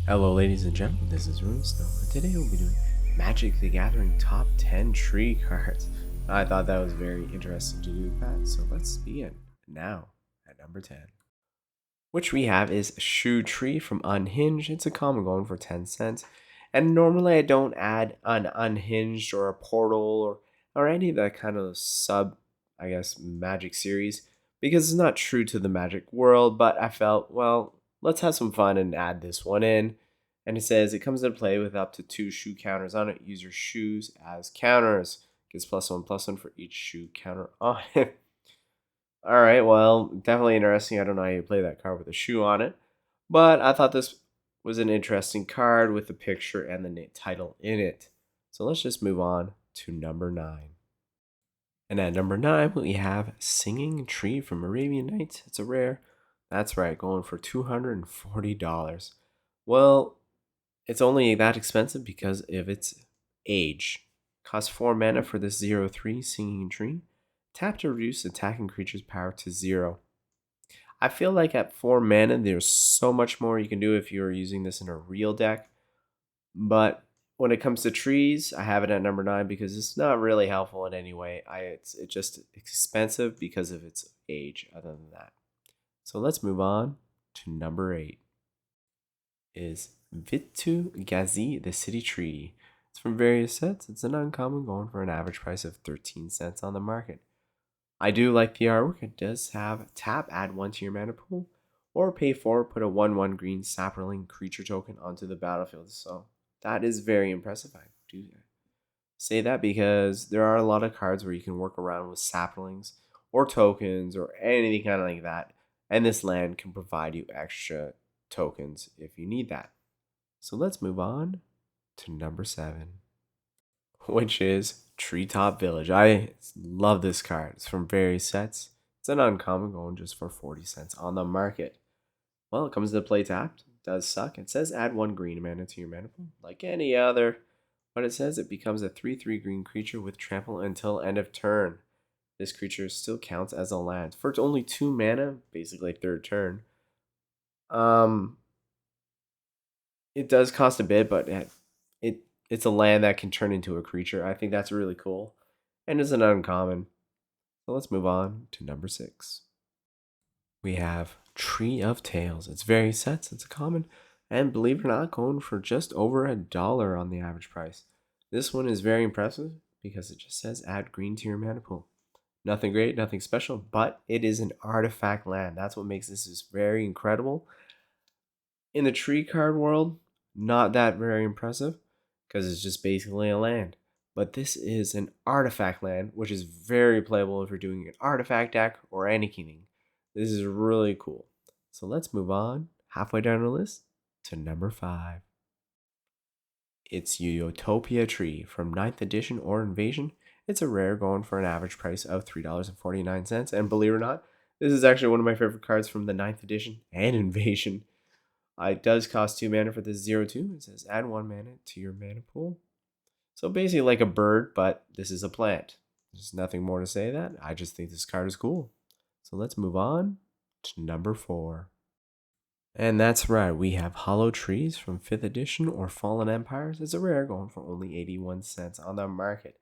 Hello, ladies and gentlemen, this is Runesnow, and today we'll be doing Magic the Gathering Top 10 Tree cards. I thought that was very interesting to do that, so let's begin. Now, at number 10. Which we have is Shoe Tree from Unhinged. It's a common going for 10 cents. And normally I don't add an Unhinged or a Portal or any of that kind of Magic series because it's not true to the Magic world, but I felt, well, let's have some fun and add this one in. And it says it comes into play with up to 2 shoe counters on it. Use your shoes as counters. Gets +1/+1 for each shoe counter on it. All right, well, definitely interesting. I don't know how you play that card with a shoe on it, but I thought this was an interesting card with the picture and the title in it. So let's just move on to number 9. And at number 9, we have Singing Tree from Arabian Nights. It's a rare. That's right, going for $240. Well, it's only that expensive because of its age. Costs 4 mana for this 0/3 Singing Tree. Tap to reduce attacking creature's power to 0. I feel like at 4 mana, there's so much more you can do if you're using this in a real deck. But when it comes to trees, I have it at number 9 because it's not really helpful in any way. It's just expensive because of its age, other than that. So let's move on to number 8. Is Vitu Gazi, the City Tree. It's from various sets. It's an uncommon going for an average price of 13 cents on the market. I do like the artwork. It does have tap, add 1 to your mana pool, or pay 4, put a 1/1 green sapling creature token onto the battlefield. So that is very impressive. I do say that because there are a lot of cards where you can work around with saplings or tokens or anything kind of like that. And this land can provide you extra tokens if you need that. So let's move on to number 7, which is Treetop Village. I love this card. It's from various sets. It's an uncommon going just for 40 cents on the market. Well, it comes into play tapped. It does suck. It says add 1 green mana to your mana pool, like any other. But it says it becomes a 3/3 green creature with trample until end of turn. This creature still counts as a land. For only 2 mana, basically third turn. It does cost a bit, but it's a land that can turn into a creature. I think that's really cool. And it's an uncommon. So let's move on to number 6. We have Tree of Tales. It's very sets, it's a common, and believe it or not, going for just over $1 on the average price. This one is very impressive because it just says add green to your mana pool. Nothing great, nothing special, but it is an artifact land. That's what makes this very incredible. In the tree card world, not that very impressive because it's just basically a land. But this is an artifact land, which is very playable if you're doing an artifact deck or anything. This is really cool. So let's move on, halfway down the list, to number 5. It's Otopia Tree from 9th edition or Invasion. It's a rare going for an average price of $3.49. And believe it or not, this is actually one of my favorite cards from the 9th edition and Invasion. It does cost 2 mana for this 0/2. It says add 1 mana to your mana pool. So basically like a bird, but this is a plant. There's nothing more to say that. I just think this card is cool. So let's move on to number 4. And that's right, we have Hollow Trees from 5th edition or Fallen Empires. It's a rare going for only 81 cents on the market.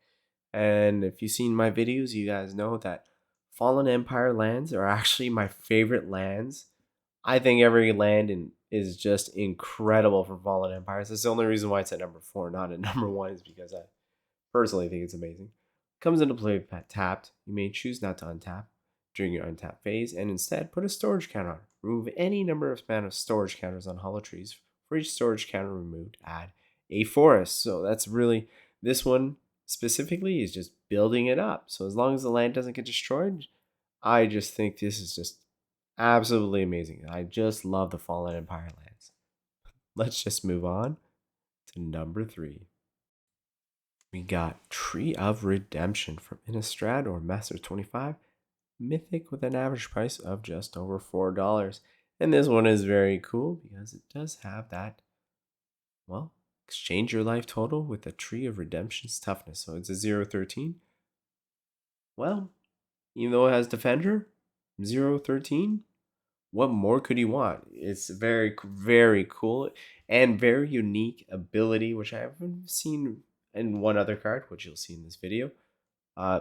And if you've seen my videos, you guys know that Fallen Empire lands are actually my favorite lands. I think every land is just incredible for Fallen Empires. That's the only reason why it's at number 4, not at number 1, is because I personally think it's amazing. Comes into play tapped. You may choose not to untap during your untap phase, and instead put a storage counter on. Remove any number of span of storage counters on Hollow Trees. For each storage counter removed, add a forest. So that's really, this one specifically is just building it up. So as long as the land doesn't get destroyed, I just think this is just absolutely amazing. I just love the Fallen Empire lands. Let's just move on to number 3. We got Tree of Redemption from Innistrad or Master 25. Mythic with an average price of just over $4. And this one is very cool because it does have that, well, exchange your life total with a Tree of Redemption's toughness. So it's a 0/13. Well, even though it has Defender, 0/13, What more could you want? It's very, very cool and very unique ability, which I haven't seen in one other card, which you'll see in this video. Uh,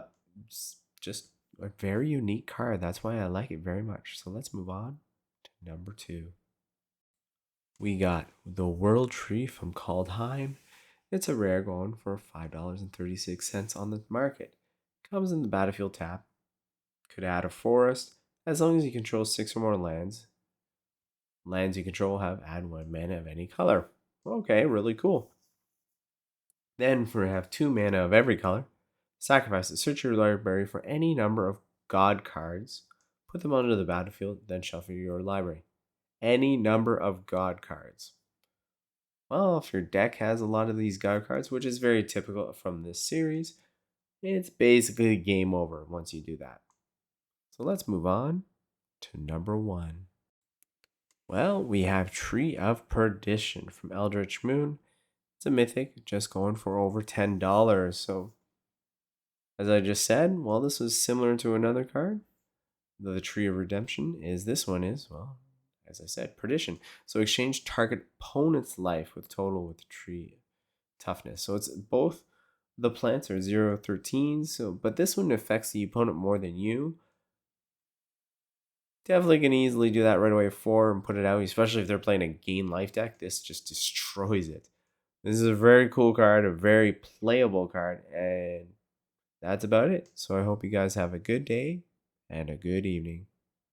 just a very unique card. That's why I like it very much. So let's move on to number 2. We got the World Tree from Kaldheim. It's a rare going for $5.36 on the market. Comes in the battlefield tap. Could add a forest as long as you control 6 or more lands. Lands you control have add 1 mana of any color. Okay, really cool. Then for have 2 mana of every color, sacrifice it. Search your library for any number of god cards. Put them onto the battlefield, then shuffle your library. Any number of god cards. Well, if your deck has a lot of these god cards, which is very typical from this series, it's basically game over once you do that. So let's move on to number 1. Well, we have Tree of Perdition from Eldritch Moon. It's a mythic, just going for over $10. So, as I just said, well, this was similar to another card. The Tree of Redemption is this one is, well, as I said, Perdition. So exchange target opponent's life with total with the tree toughness. So it's both the plants are 0-13. So, but this one affects the opponent more than you. Definitely can easily do that right away 4 and put it out, especially if they're playing a gain life deck. This just destroys it. This is a very cool card, a very playable card, and that's about it. So I hope you guys have a good day and a good evening.